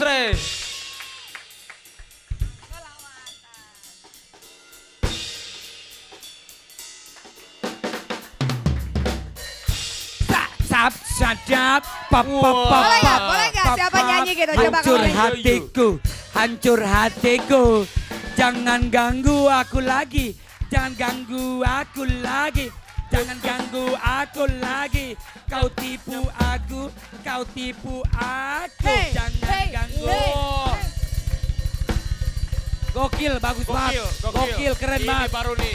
Bagus, Rey. Sap, sadap, pap, pap, Wah. pap, Boleh nggak? pap, Boleh nggak? pap, Siapa pap. nyanyi gitu? Coba Hancur kalau nyanyi. hatiku, hancur hatiku. Jangan ganggu aku lagi, jangan ganggu aku lagi. Jangan ganggu aku lagi. Kau tipu aku, kau tipu aku. Hey, Jangan hey, ganggu. hey. Gokil, bagus banget. Gokil, keren Ini banget. baru nih.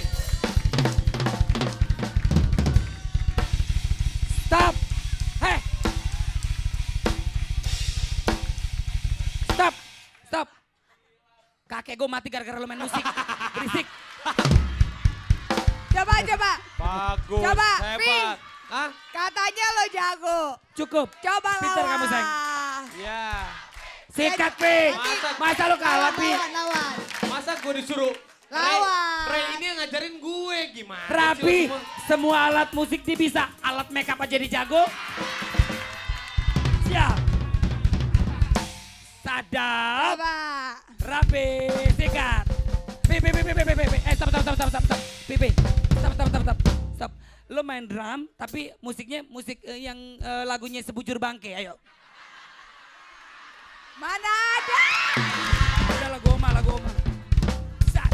Stop. Hei. Stop. Stop. Kakek gue mati gara-gara lo main musik. Berisik. Coba, coba. Bagus. Coba, Hebat. Pink. Hah? Katanya lo jago. Cukup. Coba lawan. Pinter kamu, sayang. Ya. Sikat, Pi. Masa lo kalah, Pi? Lawan. Masa gue disuruh? Lawan. Ray ini yang ngajarin gue gimana? Rapi. sih lo semua? Semua alat musik dia bisa. Alat makeup aja dijago. Siap. Sadap. Coba. Rapi. Sikat. Pi. Stop. Pi. Stop. Lo main drum tapi musiknya musik yang lagunya Sebujur Bangke. Ayo. Mana ada? Udah lagu Oma. Sat.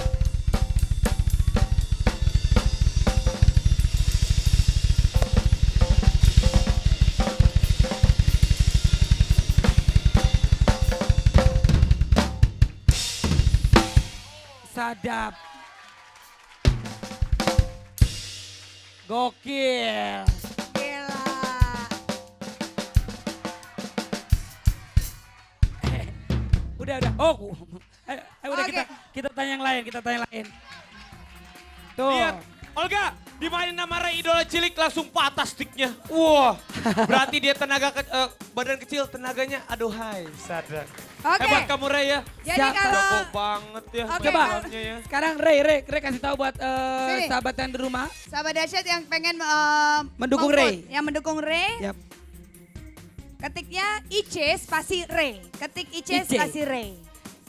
Sadap. Gokil. Gila. Udah. Oh, udah Oke. kita tanya yang lain. Tuh. Lihat, Olga, dimainin nama Ray idola cilik langsung patah sticknya. Wah, berarti dia badan kecil, tenaganya aduhai, sadar. Oke. Hebat kamu Ray ya. Jadi Siap. kalau Jago banget ya. Oke, Coba. Jagoannya ya. Sekarang Ray kasih tahu buat Sini. sahabat yang di rumah. sahabat dahsyat yang pengen Mendukung memvote, Ray. yang mendukung Ray, Yap. ketiknya IC spasi Ray. Ketik IC IC. spasi Ray.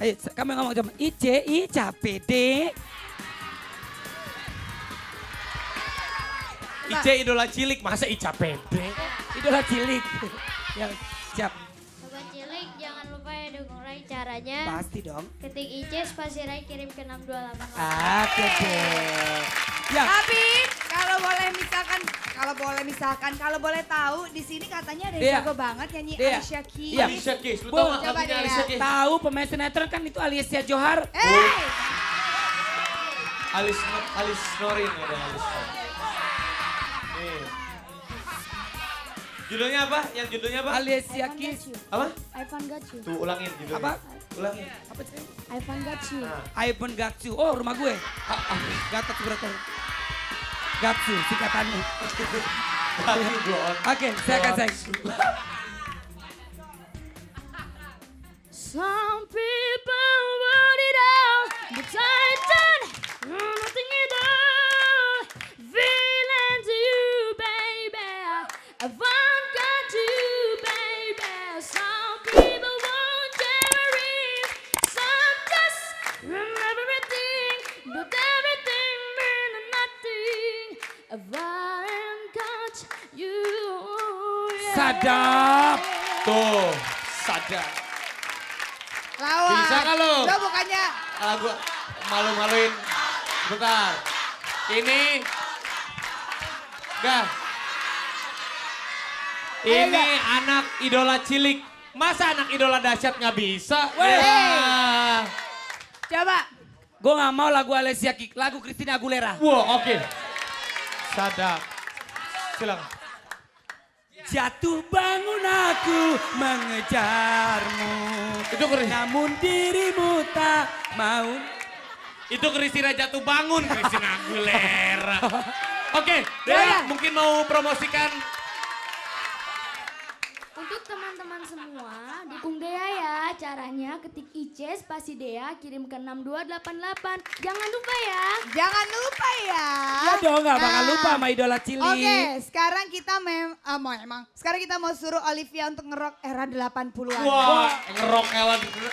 Ayo, kamu yang ngomong coba. I capek deh. Ice idola cilik, masa Ica pede? Idola cilik. Ya, siap. Sobat cilik, jangan lupa ya dukung Ray. Caranya Pasti dong. ketik IC spasi Ray kirim ke 628. Oke deh. Ya, Tapi kalau boleh tahu di sini katanya ada yang Iya. jago banget nyanyi Iya. Alicia Keys. Iya. Alicia Keys, lu Bu, tau gak coba lagunya deh Alicia ya. Keys? tahu pemain sinetron kan itu Alicia Johar. Alis Norin ada Alis Norin. Nih. Judulnya apa? Yang judulnya apa? Alicia Keys. Apa? iPhone got you. Tuh ulangin judulnya. Apa? Ulangin. Apa sih? iPhone got you. Nah. iPhone Gatsu. Oh, rumah gue. Gatot berarti. Gatsu singkatannya. Tapi go on. Oke, saya akan sayang. Some people want it all, but I don't want nothing at all. Feeling to you, baby. I found got you, baby. Some people want cherries, some just remember everything, but everything means nothing. I found got you. yeah. Sadap. Tuh, sadar. Lawan. Bisa nggak lo? Lo bukannya Lagu malu-maluin. Bentar. Ini. Gah. Ini anak idola cilik. Masa anak idola dahsyat nggak bisa? Wey. Ya. coba. Gue gak mau lagu Alicia Keys, lagu Christina Aguilera. Wow, oke. Sadar. Silakan. Jatuh bangun aku mengejarmu. Itu keren. Namun dirimu tak mau. Itu Christina jatuh bangun, Christina Aguilera. Oke, Ya, ya. Dea mungkin mau promosikan. Untuk teman-teman semua, dukung Dea ya. Caranya ketik IC spasi Dea, kirim ke 6288. Jangan lupa ya. Jangan lupa ya. Ya dong, gak bakal Nah. lupa sama idola cilik. Oke, sekarang kita sekarang kita mau suruh Olivia untuk ngerok era 80-an. Wah, ngerok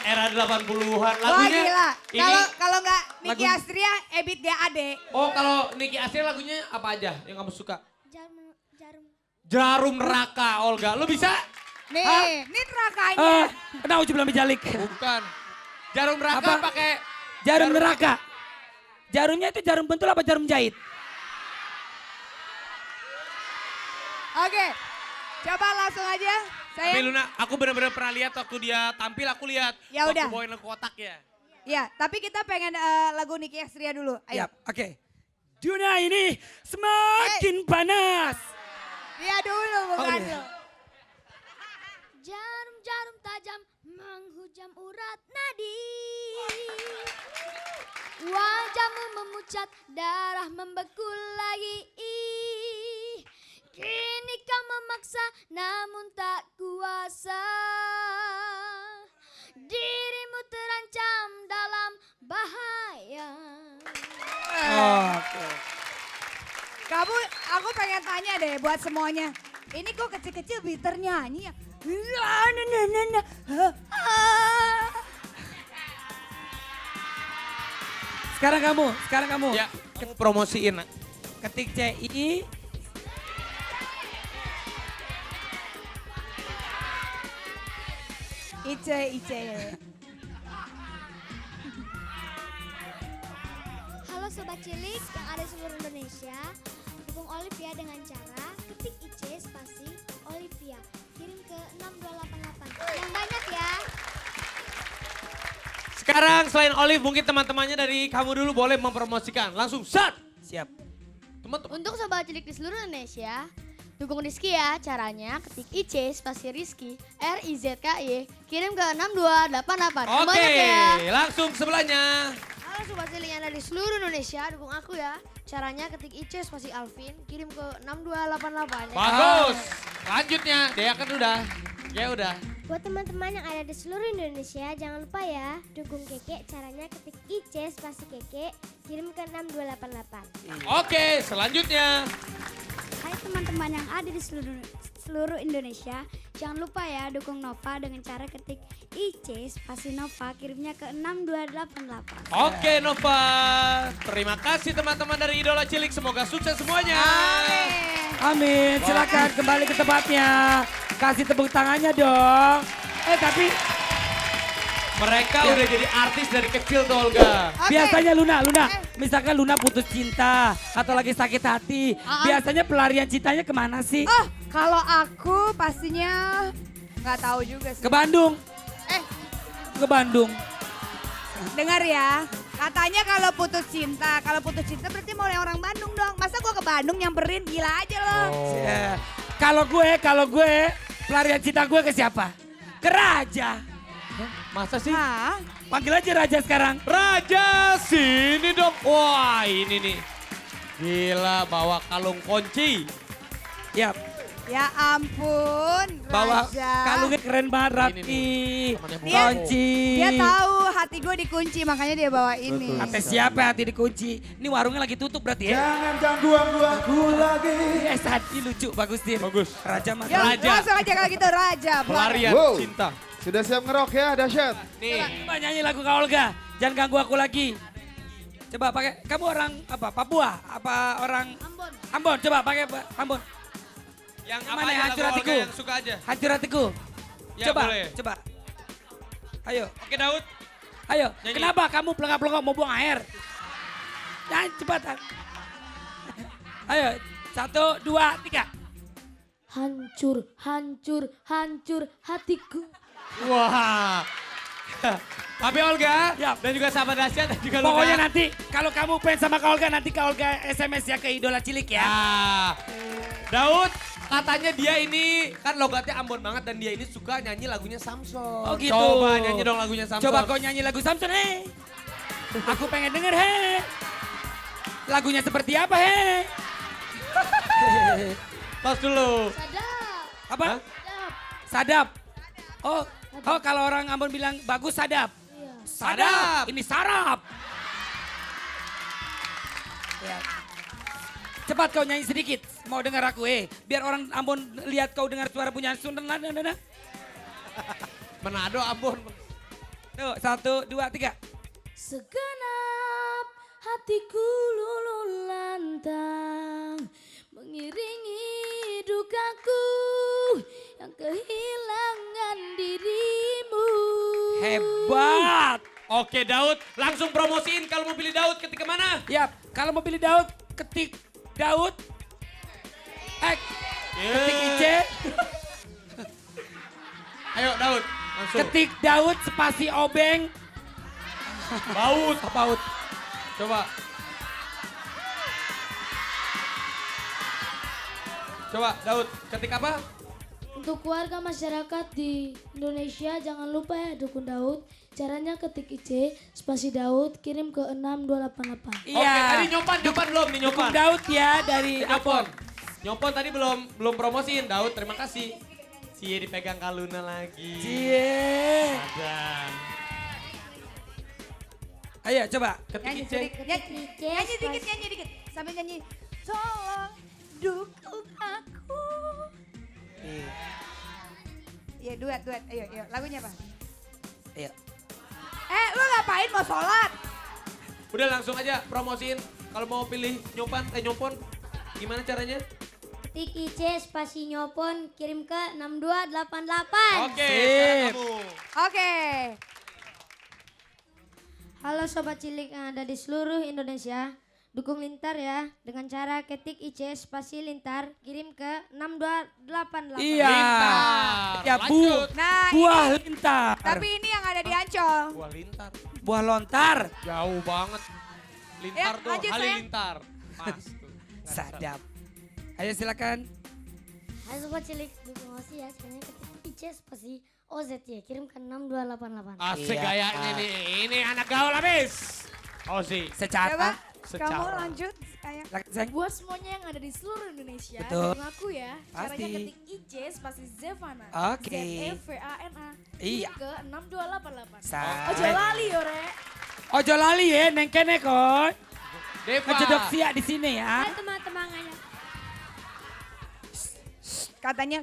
era 80-an. Wah Lagunya gila. ini. Kalau nggak Niki lagu- Astria, Ebit GAD. Oh, kalau Niki Astria lagunya apa aja yang kamu suka? Jarum, jarum. Jarum Neraka, Olga. Lu bisa? Nih, Hah? ini nerakanya. Kena uji belum jalik. Bukan. Jarum Neraka Apa? pakai Jarum neraka. Jarumnya itu jarum pentul apa jarum jahit? Oke, coba langsung aja. Tapi Saya, Luna, aku benar-benar pernah lihat waktu dia tampil, aku lihat. Ya waktu udah. bawain lagu kotak ya. ya, tapi kita pengen lagu Niki Astria dulu. Ayo. Yap, oke. Dunia ini semakin panas. Dia dulu, bukan iya. lu. Jarum-jarum tajam menghujam urat nadi. Wajahmu memucat, darah membeku lagi. Kini kau memaksa namun tak kuasa. Dirimu terancam dalam bahaya. Oke. Aku pengen tanya deh buat semuanya. Ini kok kecil-kecil bitter nyanyi ya? Sekarang kamu. Ya, kamu promosiin. Nak. Ketik CI. Ice. Halo Sobat Cilik yang ada di seluruh Indonesia. Dukung Olivia dengan cara ketik IC spasi Olivia. Kirim ke 6288. Yang banyak ya. Sekarang selain Olive, mungkin teman-temannya dari kamu dulu boleh mempromosikan. Langsung start. Siap. Teman-teman. Untuk Sobat Cilik di seluruh Indonesia, dukung Rizky ya. Caranya ketik IC spasi Rizky RIZKY. Kirim ke 6288. Yang Oke, banyak ya. langsung sebelahnya. Halo Sobat Cilik yang ada di seluruh Indonesia, dukung aku ya. Caranya ketik IC spasi Alvin, kirim ke 6288. Bagus. Lanjutnya, Dea kan udah. Ya udah. Buat teman-teman yang ada di seluruh Indonesia, jangan lupa ya, dukung Keke, caranya ketik IC spasi Keke, kirim ke 6288. Oke, selanjutnya. Hai teman-teman yang ada di seluruh Indonesia, jangan lupa ya, dukung Nova dengan cara ketik IC spasi Nova, kirimnya ke 6288. Oke Nova, terima kasih teman-teman dari Idola Cilik, semoga sukses semuanya. Amin. Silakan kembali ke tempatnya. Kasih tepuk tangannya dong. Tapi Mereka udah jadi artis dari kecil tuh Olga. Oke. biasanya Luna, misalkan Luna putus cinta atau lagi sakit hati, biasanya pelarian cintanya kemana sih? Oh, kalau aku pastinya nggak tahu juga sih. Ke Bandung. Eh. Ke Bandung. Dengar ya, katanya kalau putus cinta berarti mau orang Bandung dong. Masa gua ke Bandung nyamperin, gila aja loh. Ya. Kalau gue pelarian cinta gue ke siapa? Ke Raja. Masa sih? Hah? Panggil aja Raja sekarang. Raja sini dong. Wah ini nih. Gila bawa kalung kunci. Ya, Ya ampun, bawa Raja. kalungnya keren banget Ini rapi. nih, temannya Bu Dia- Kunci. Dia tahu hati gue dikunci, makanya dia bawa ini. Kata siapa hati dikunci? Ini warungnya lagi tutup berarti ya? Jangan ganggu aku lagi. Hati lucu, bagus Din. Bagus. Raja mas. Yuk, Raja. langsung aja kalau gitu Raja. Pelarian Wow. cinta. Sudah siap ngerok ya, dahsyat. Nih. Coba nyanyi lagu Kak Olga. Jangan ganggu aku lagi. Coba pakai, kamu orang apa? Papua? Apa orang Ambon. Ambon? Coba pakai Ambon. Yang Yang apa mana aja yang lagu hancur Olga hatiku? yang suka aja. Hancur hatiku. Ya, Coba, boleh. coba. Ayo, Oke Daud. ayo. Nyanyi. Kenapa kamu pelengkap-pelengkap mau buang air? Jangan cepatan. Ayo, 1, 2, 3. Hancur, hancur, hancur hatiku. Wah. Tapi Olga Ya. dan juga sahabat dahsyat dan juga Pokoknya Luna. nanti kalau kamu fans sama Kak Olga, nanti Kak Olga SMS ya ke Idola Cilik ya. Ah. Daud, katanya dia ini kan logatnya Ambon banget dan dia ini suka nyanyi lagunya Samson. Oh gitu. Coba nyanyi dong lagunya Samson. Coba kau nyanyi lagu Samson, hei. Aku pengen denger, hei. Lagunya seperti apa, hei? Tos dulu. Sadap. Apa? Hah? Sadap. Sadap. Oh, kalau orang Ambon bilang bagus sadap. Iya. Sadap. Ini sarap. Ya. Cepat kau nyanyi sedikit. Mau dengar aku biar orang Ambon lihat kau dengar suara punya Sunda. Manado, Ambon. Tuh, 1, 2, 3. Segenap hatiku luluh lantang mengiringi dukaku yang kehilangan dirimu. Hebat. Oke Daud, langsung promosiin kalau mau pilih Daud ketika mana? Yap, kalau mau pilih Daud, ketik Daud. Ketik Ice. Ayo Daud, langsung. Ketik Daud spasi obeng. Baut. Baut. Coba. Coba Daud, ketik apa? Untuk warga masyarakat di Indonesia jangan lupa ya dukung Daud. Caranya ketik IC spasi Daud kirim ke 6288. Oke, tadi nyopan belum nih nyopan? Dukung Daud ya dari Nyopon. Nyopon tadi belum promosiin Daud, terima kasih. Cie dipegang Kaluna lagi. Cie. Ada. Ayo coba. Ketik Nyanyi Ice. sedikit. Nyanyi dikit. Sambil nyanyi. Tolong dukung aku. Iya duet. Ayo. Lagunya apa? Ayo. Lu ngapain mau sholat? Udah langsung aja promosiin. Kalau mau pilih nyopon, gimana caranya? Ketik IC spasi nyopon kirim ke 6288. Oke, Sip. sekarang kamu. Oke. Halo Sobat Cilik yang ada di seluruh Indonesia. Dukung Lintar ya dengan cara ketik IC spasi Lintar kirim ke 6288. Iya. Lintar. Ya Lanjut. Nah buah ini, lintar. tapi ini yang ada di Ancol. Buah lintar. Buah lontar. Jauh banget. Lintar Ya, tuh, lanjut, sayang. halilintar. Pas tuh. Sadap. Ayo silakan. Hai Sobat Cilik, dukung Osi ya caranya ketik IC spasi OZY kirim ke 6288. Asik Iya. gayanya nih. Ini anak gaul habis. Oh sih. Secara. Coba Secara. kamu lanjut. Kayak. Silakan, sayang. Buat semuanya yang ada di seluruh Indonesia, Betul. dukung aku ya. Caranya Pasti. ketik IC spasi Zevana. Oke. ZEVANA. Iya. Ke 6288. Sa- Ojo lali yo rek. Ojo lali ya, neng kene kon. Deva. Ngejedok siak di sini ya. Hai teman-temannya. Katanya.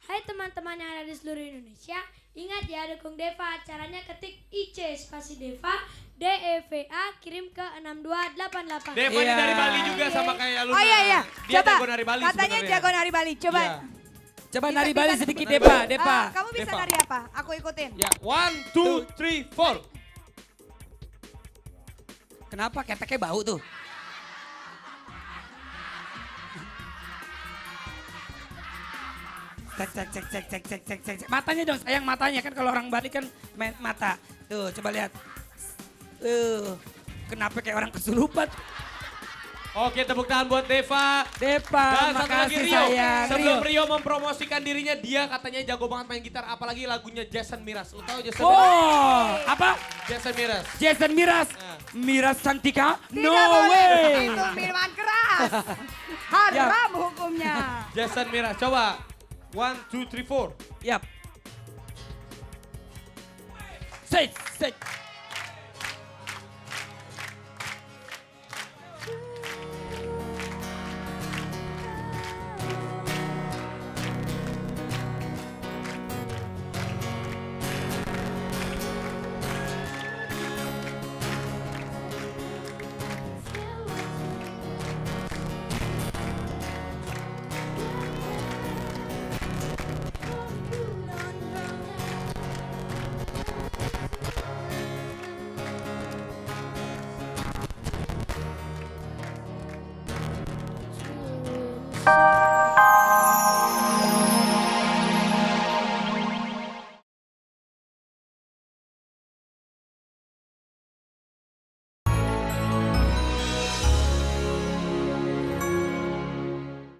Hai teman-teman yang ada di seluruh Indonesia, ingat ya dukung Deva. Caranya ketik IC spasi Deva, DEVA kirim ke 6288. Deva ini Iya. dari Bali juga sama kayak Luna. Oh iya. Dia Coba. jago nari Bali Katanya sebenarnya. jago nari Bali. Coba. Iya. Coba Bisa- nari Bali bisa- sedikit Nari Depa, Bali. Depa. Kamu bisa Deva. nari apa? Aku ikutin. Ya, 1, 2, 3, 4. Kenapa keteknya bau tuh? Cek. Matanya dong sayang, matanya kan kalau orang Bali kan main mata. Tuh coba lihat. Kenapa kayak orang kesurupan? Oke, tepuk tangan buat Deva. Depa, Dan satu lagi makasih Rio. sayang. Sebelum Rio mempromosikan dirinya, dia katanya jago banget main gitar. Apalagi lagunya Jason Miraz. Lu tahu Jason Miraz? Oh, apa? Jason Miraz. Jason Miraz. Nah. Miraz Santika? Tidak No boleh. way. Itu minuman keras. Haram hukumnya. Jason Miraz. Coba. 1, 2, 3, 4. Yap. Set.